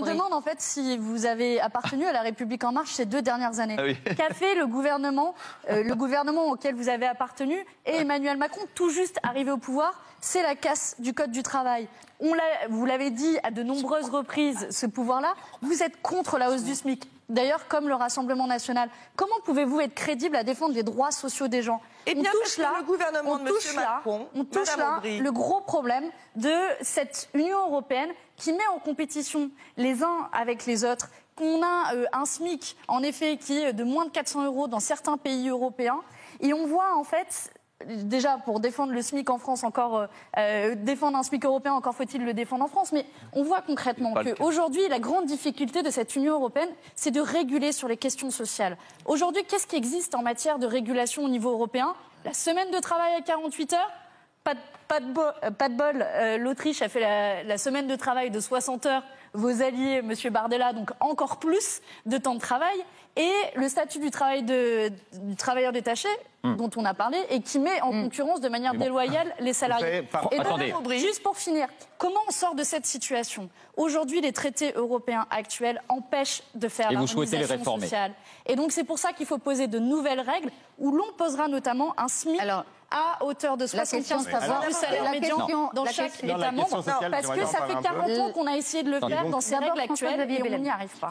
demande en fait si vous avez appartenu à la République En Marche ces 2 dernières années. Ah oui. Qu'a fait le gouvernement auquel vous avez appartenu et Emmanuel Macron, tout juste arrivé au pouvoir? C'est la casse du Code du travail. Vous l'avez dit à de nombreuses reprises, ce pouvoir-là, vous êtes contre la hausse du SMIC. D'ailleurs, comme le Rassemblement national. Comment pouvez-vous être crédible à défendre les droits sociaux des gens? Eh bien, parce que le gouvernement de M. Macron, on touche là le gros problème de cette Union européenne qui met en compétition les uns avec les autres. On a un SMIC, en effet, qui est de moins de 400 € dans certains pays européens. Et on voit, en fait... Déjà, pour défendre le SMIC en France, défendre un SMIC européen, encore faut-il le défendre en France. Mais on voit concrètement qu'aujourd'hui, la grande difficulté de cette Union européenne, c'est de réguler sur les questions sociales. Aujourd'hui, qu'est-ce qui existe en matière de régulation au niveau européen? La semaine de travail à 48 heures. Pas de bol, l'Autriche a fait la semaine de travail de 60 heures. Vos alliés, M. Bardella, donc encore plus de temps de travail. Et le statut du du travailleur détaché, dont on a parlé, et qui met en concurrence de manière déloyale les salariés. Et donc, juste pour finir, comment on sort de cette situation? Aujourd'hui, les traités européens actuels empêchent de faire l'harmonisation sociale. Et donc, c'est pour ça qu'il faut poser de nouvelles règles, où l'on posera notamment un SMIC à hauteur de 75% du salaire médian dans chaque État membre. Parce que ça fait 40 ans qu'on a essayé de le faire dans ces règles actuelles et on n'y arrive pas.